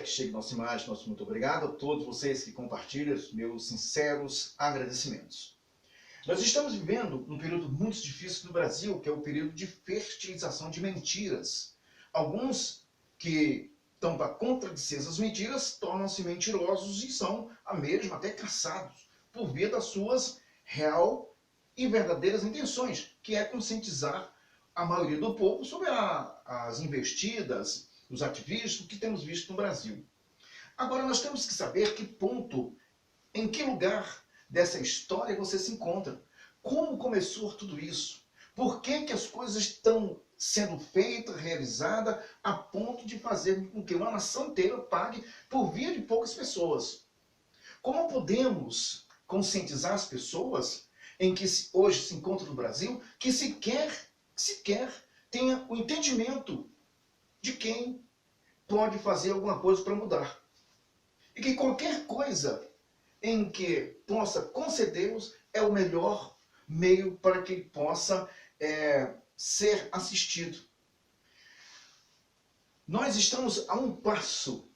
quer que chegue nossa imagem, nosso muito obrigado a todos vocês que compartilham os meus sinceros agradecimentos. Nós estamos vivendo um período muito difícil no Brasil, que é o período de fertilização de mentiras. Alguns que estão para contradizer essas mentiras tornam-se mentirosos e são a mesmo até caçados por via das suas real e verdadeiras intenções, que é conscientizar a maioria do povo sobre as investidas, os ativistas que temos visto no Brasil. Agora nós temos que saber que ponto, em que lugar dessa história você se encontra. Como começou tudo isso? Por que que as coisas estão sendo feitas, realizadas, a ponto de fazer com que uma nação inteira pague por via de poucas pessoas? Como podemos conscientizar as pessoas em que hoje se encontram no Brasil, que sequer tenha o entendimento de quem pode fazer alguma coisa para mudar? E que qualquer coisa em que possa concedê-los é o melhor meio para que ele possa ser assistido. Nós estamos a um passo,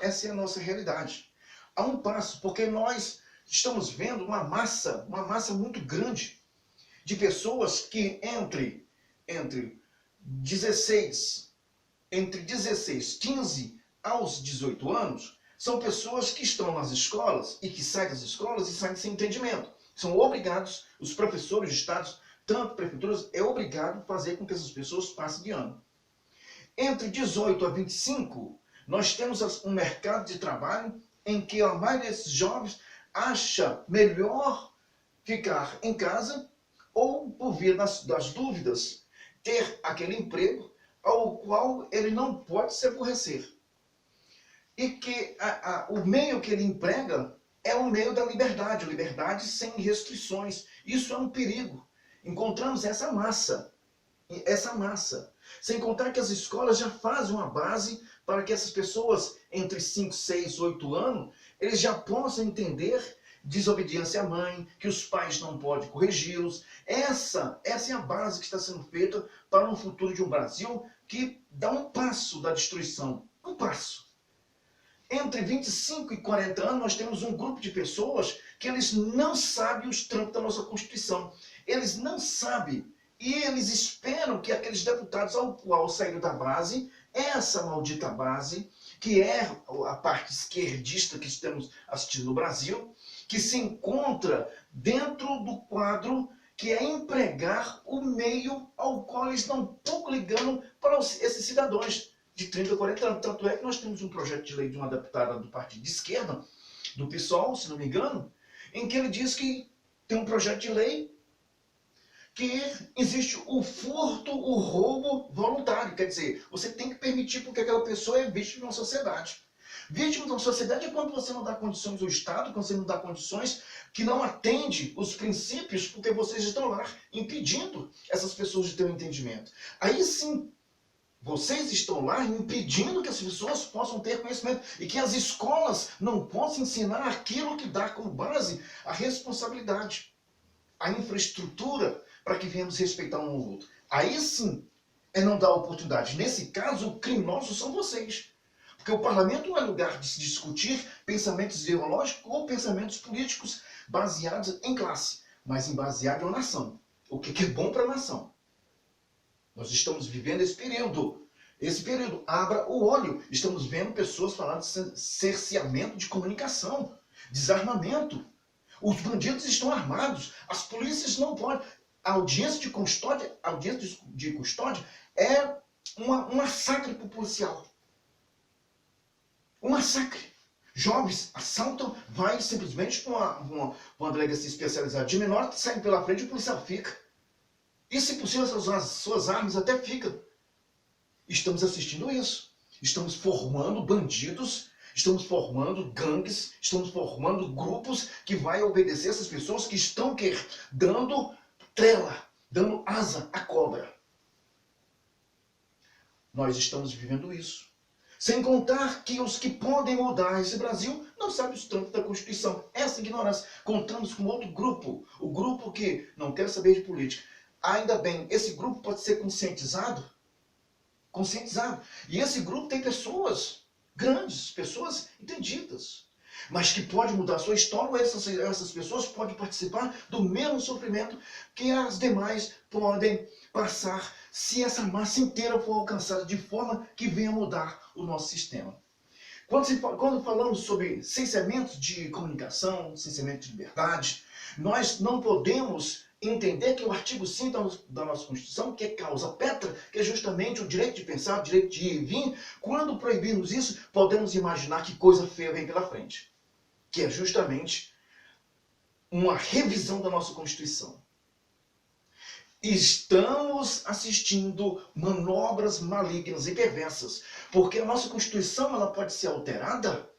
essa é a nossa realidade, a um passo, porque nós estamos vendo uma massa muito grande de pessoas que entre 16, 15 aos 18 anos, são pessoas que estão nas escolas e que saem das escolas e saem sem entendimento. São obrigados, os professores de estados, tanto prefeituras, é obrigado a fazer com que essas pessoas passem de ano. Entre 18 a 25, nós temos um mercado de trabalho em que a maioria desses jovens acha melhor ficar em casa ou, por via das dúvidas, ter aquele emprego ao qual ele não pode se aborrecer. E que o meio que ele emprega é o meio da liberdade, a liberdade sem restrições. Isso é um perigo. Encontramos essa massa. Sem contar que as escolas já fazem uma base para que essas pessoas, entre 5, 6, 8 anos, eles já possam entender desobediência à mãe, que os pais não podem corrigi-los. Essa é a base que está sendo feita para um futuro de um Brasil que dá um passo da destruição. Um passo. Entre 25 e 40 anos, nós temos um grupo de pessoas que eles não sabem os trâmites da nossa Constituição. Eles não sabem. E eles esperam que aqueles deputados ao qual saíram da base, essa maldita base, que é a parte esquerdista que estamos assistindo no Brasil, que se encontra dentro do quadro que é empregar o meio ao qual eles estão pouco ligando para esses cidadãos de 30 a 40 anos. Tanto é que nós temos um projeto de lei de uma deputada do partido de esquerda, do PSOL, se não me engano, em que ele diz que tem um projeto de lei que existe o furto, o roubo voluntário. Quer dizer, você tem que permitir porque aquela pessoa é vítima de uma sociedade. Vítima de uma sociedade é quando você não dá condições ao Estado, quando você não dá condições que não atende os princípios, porque vocês estão lá impedindo essas pessoas de ter um entendimento. Aí sim, vocês estão lá impedindo que as pessoas possam ter conhecimento e que as escolas não possam ensinar aquilo que dá como base a responsabilidade, a infraestrutura para que venhamos respeitar um ao outro. Aí sim é não dar oportunidade. Nesse caso, criminosos são vocês. Porque o parlamento não é lugar de se discutir pensamentos ideológicos ou pensamentos políticos baseados em classe, mas baseados em nação. O que é bom para a nação. Nós estamos vivendo esse período. Esse período, abra o olho. Estamos vendo pessoas falando de cerceamento de comunicação, desarmamento. Os bandidos estão armados. As polícias não podem. A audiência de custódia é um massacre para o policial. Um massacre. Jovens assaltam, vai simplesmente para uma delegacia especializada de menor, saem pela frente e o policial fica. E se possível, as suas armas até ficam. Estamos assistindo isso. Estamos formando bandidos, estamos formando gangues, estamos formando grupos que vai obedecer essas pessoas que estão dando trela, dando asa à cobra. Nós estamos vivendo isso. Sem contar que os que podem mudar esse Brasil não sabem os trâmites da Constituição. Essa ignorância. Contamos com outro grupo, o grupo que não quer saber de política. Ainda bem, esse grupo pode ser conscientizado. E esse grupo tem pessoas grandes, pessoas entendidas, mas que pode mudar a sua história, ou essas pessoas podem participar do mesmo sofrimento que as demais podem passar, se essa massa inteira for alcançada de forma que venha mudar o nosso sistema. Quando falamos sobre cerceamento de comunicação, cerceamento de liberdade, nós não podemos entender que o artigo 5 da nossa Constituição, que é causa petra, que é justamente o direito de pensar, o direito de ir e vir, quando proibirmos isso, podemos imaginar que coisa feia vem pela frente, que é justamente uma revisão da nossa Constituição. Estamos assistindo manobras malignas e perversas, porque a nossa Constituição ela pode ser alterada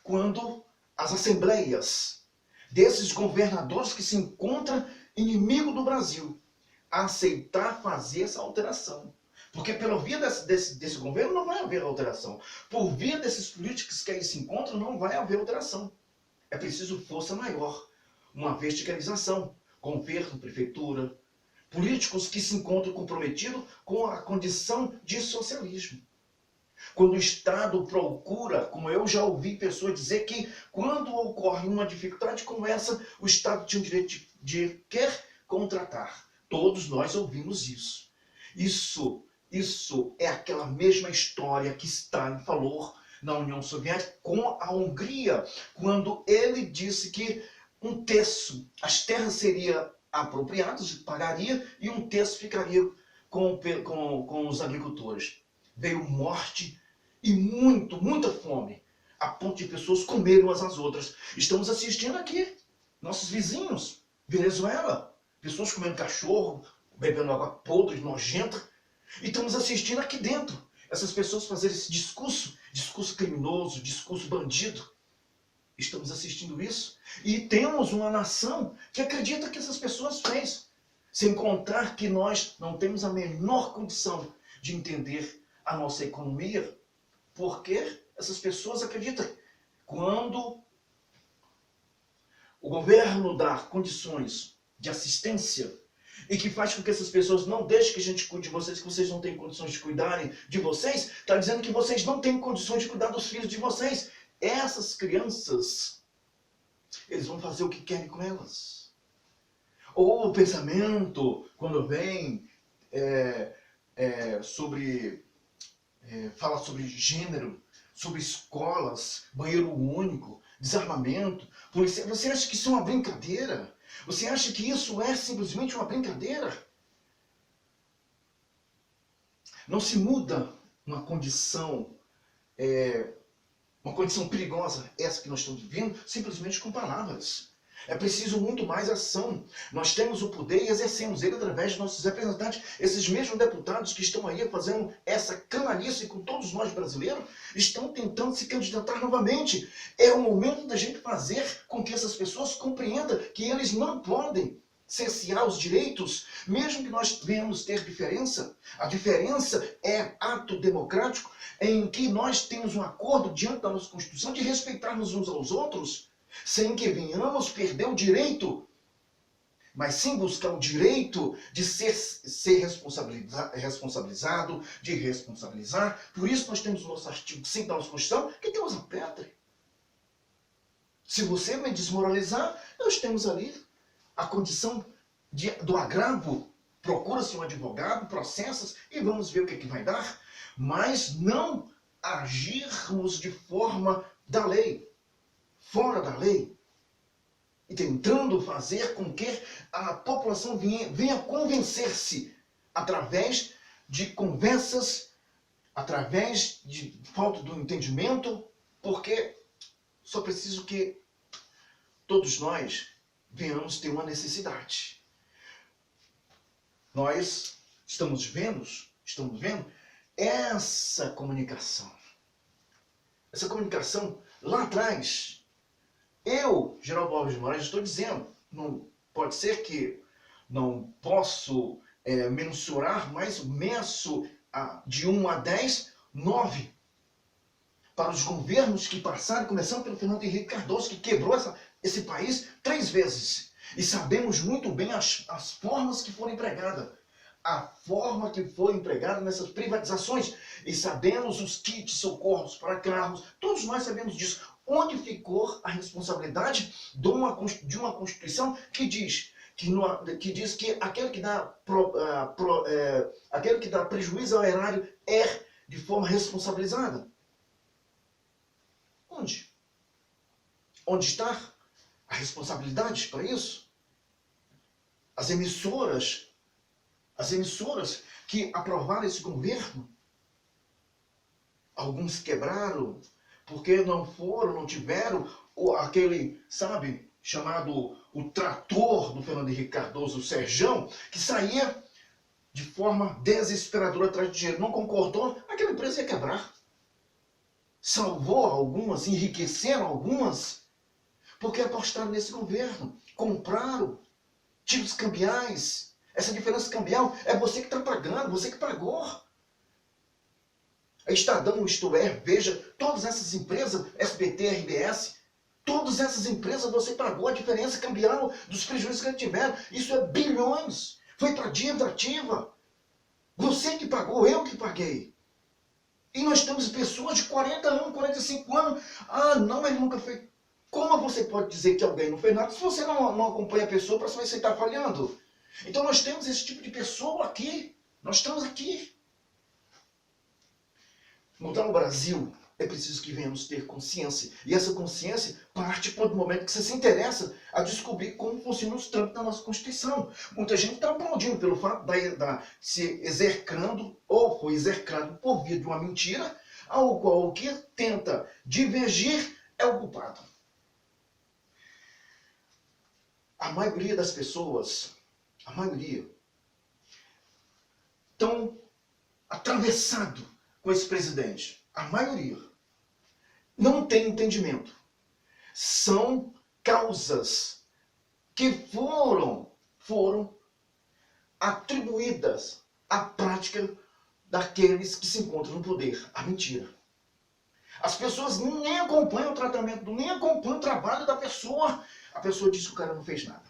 quando as assembleias desses governadores que se encontram inimigo do Brasil aceitar fazer essa alteração. Porque pela via desse governo não vai haver alteração. Por via desses políticos que aí se encontram não vai haver alteração. É preciso força maior, uma verticalização, governo, prefeitura, políticos que se encontram comprometidos com a condição de socialismo. Quando o Estado procura, como eu já ouvi pessoas dizer que quando ocorre uma dificuldade como essa, o Estado tinha o direito de quer contratar. Todos nós ouvimos isso. Isso é aquela mesma história que Stalin falou na União Soviética com a Hungria, quando ele disse que um terço, as terras seriam apropriadas, pagaria, e um terço ficaria com os agricultores. Veio morte e muita fome, a ponto de pessoas comerem umas às outras. Estamos assistindo aqui, nossos vizinhos, Venezuela, pessoas comendo cachorro, bebendo água podre, nojenta. E estamos assistindo aqui dentro, essas pessoas fazerem esse discurso criminoso, discurso bandido. Estamos assistindo isso e temos uma nação que acredita que essas pessoas fez, sem contar que nós não temos a menor condição de entender a nossa economia, porque essas pessoas acreditam. Quando o governo dá condições de assistência e que faz com que essas pessoas não deixem que a gente cuide de vocês, que vocês não têm condições de cuidarem de vocês, está dizendo que vocês não têm condições de cuidar dos filhos de vocês. Essas crianças, eles vão fazer o que querem com elas. Ou o pensamento, quando vem fala sobre gênero, sobre escolas, banheiro único, desarmamento, polícia. Você acha que isso é uma brincadeira? Você acha que isso é simplesmente uma brincadeira? Não se muda uma condição perigosa, essa que nós estamos vivendo, simplesmente com palavras. É preciso muito mais ação. Nós temos o poder e exercemos ele através de nossos representantes. Esses mesmos deputados que estão aí fazendo essa canalice com todos nós brasileiros, estão tentando se candidatar novamente. É o momento da gente fazer com que essas pessoas compreendam que eles não podem cercear os direitos, mesmo que nós venhamos ter diferença. A diferença é ato democrático em que nós temos um acordo diante da nossa Constituição de respeitarmos uns aos outros, sem que venhamos perder o direito, mas sim buscar o direito de ser responsabilizado, de responsabilizar. Por isso nós temos o nosso artigo 5 da nossa Constituição, que temos a pedra. Se você me desmoralizar, nós temos ali a condição do agravo. Procura-se um advogado, processas e vamos ver o que vai dar. Mas não agirmos de forma da lei, fora da lei, e tentando fazer com que a população venha convencer-se através de conversas, através de falta do entendimento, porque só preciso que todos nós venhamos ter uma necessidade. Nós estamos vendo essa comunicação. Essa comunicação lá atrás. Eu, Geraldo Alves de Moraes, estou dizendo, não pode ser que não posso mensurar, mas meço de 1 a 10, 9. Para os governos que passaram, começando pelo Fernando Henrique Cardoso, que quebrou esse país 3 vezes. E sabemos muito bem as formas que foram empregadas. a forma que foi empregada nessas privatizações. E sabemos os kits socorros para carros, todos nós sabemos disso. Onde ficou a responsabilidade de uma Constituição que diz que aquele que dá prejuízo ao erário é de forma responsabilizada? Onde? Onde está a responsabilidade para isso? As emissoras que aprovaram esse governo, alguns quebraram, porque não tiveram aquele, sabe, chamado o trator do Fernando Henrique Cardoso, o Serjão, que saía de forma desesperadora atrás de dinheiro. Não concordou, aquela empresa ia quebrar. Salvou algumas, enriqueceram algumas, porque apostaram nesse governo, compraram títulos cambiais. Essa diferença cambial é você que está pagando, você que pagou. A Estadão, Isto É, Veja, todas essas empresas, SBT, RBS, todas essas empresas você pagou a diferença cambial dos prejuízos que eles tiveram. Isso é bilhões. Foi para dívida ativa. Você que pagou, eu que paguei. E nós temos pessoas de 40 anos, 45 anos. Ah, não, ele nunca fez. Como você pode dizer que alguém não fez nada se você não acompanha a pessoa para saber se ele está falhando? Então nós temos esse tipo de pessoa aqui. Nós estamos aqui. Mudar o Brasil é preciso que venhamos ter consciência. E essa consciência parte do momento que você se interessa a descobrir como funcionam os trâmites da nossa Constituição. Muita gente está aplaudindo pelo fato de se exercrando, ou foi exercrado por via de uma mentira, ao qual o que tenta divergir é o culpado. A maioria das pessoas, estão atravessado com esse presidente. A maioria não tem entendimento. São causas que foram atribuídas à prática daqueles que se encontram no poder. A mentira. As pessoas nem acompanham o tratamento, nem acompanham o trabalho da pessoa. A pessoa diz que o cara não fez nada.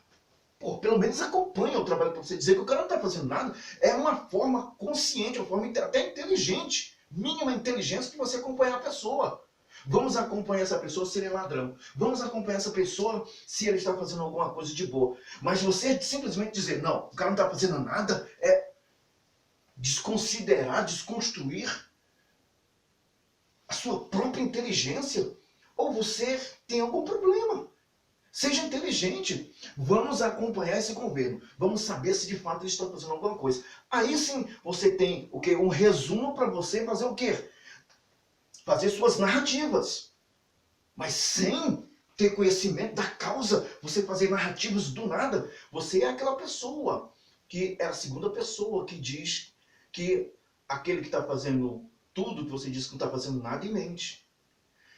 Pô, pelo menos acompanha o trabalho para você dizer que o cara não está fazendo nada. É uma forma consciente, uma forma até inteligente, mínima inteligência, de você acompanhar a pessoa. Vamos acompanhar essa pessoa se ele é ladrão. Vamos acompanhar essa pessoa se ele está fazendo alguma coisa de boa. Mas você simplesmente dizer, não, o cara não está fazendo nada, é desconsiderar, desconstruir a sua própria inteligência. Ou você tem algum problema. Seja inteligente. Vamos acompanhar esse governo. Vamos saber se de fato eles estão fazendo alguma coisa. Aí sim você tem o quê? Um resumo para você fazer o quê? Fazer suas narrativas. Mas sem ter conhecimento da causa, você fazer narrativas do nada, você é aquela pessoa que é a segunda pessoa que diz que aquele que está fazendo tudo, que você diz que não está fazendo nada, e mente.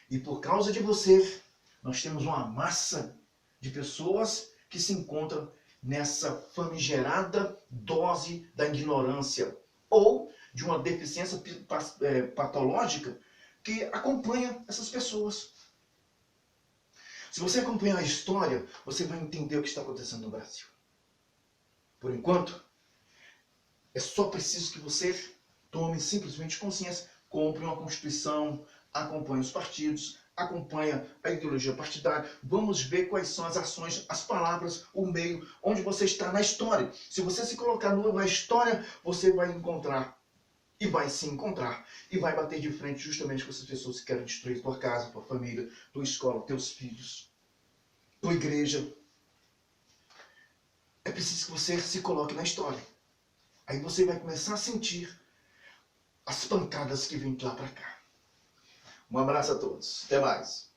E por causa de você, nós temos uma massa de pessoas que se encontram nessa famigerada dose da ignorância ou de uma deficiência patológica que acompanha essas pessoas. Se você acompanhar a história, você vai entender o que está acontecendo no Brasil. Por enquanto, é só preciso que você tome simplesmente consciência, compre uma Constituição, acompanhe os partidos, acompanha a ideologia partidária. Vamos ver quais são as ações, as palavras, o meio, onde você está na história. Se você se colocar na história, você vai encontrar, e vai se encontrar, e vai bater de frente justamente com essas pessoas que querem destruir tua casa, tua família, tua escola, teus filhos, tua igreja. É preciso que você se coloque na história. Aí você vai começar a sentir as pancadas que vêm de lá para cá. Um abraço a todos. Até mais.